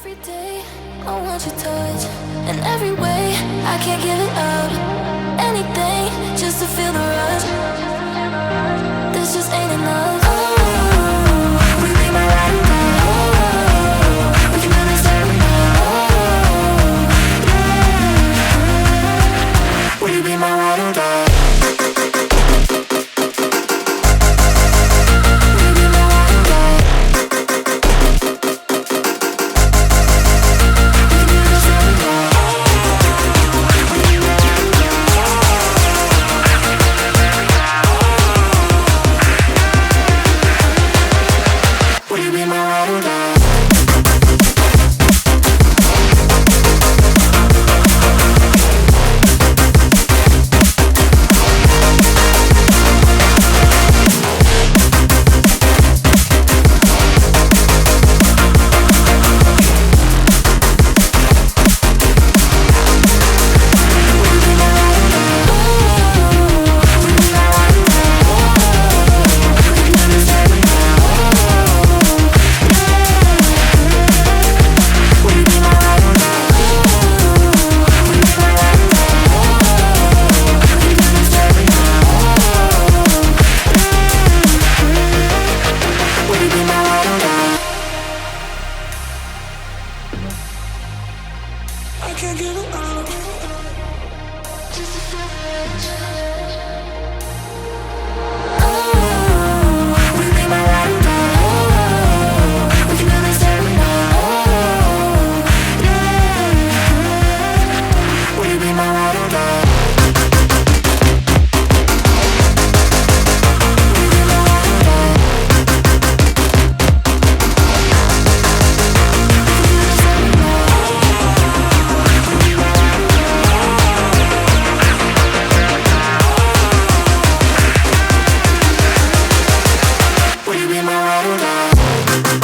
Every day, I want your touch. In every way, I can't give it up. Anything, just to feel the rush. This just ain't enough. Oh, we be my ride or die. Oh, we can do this every night. Oh, yeah. Will you be my ride or die? Will you be my ride or die?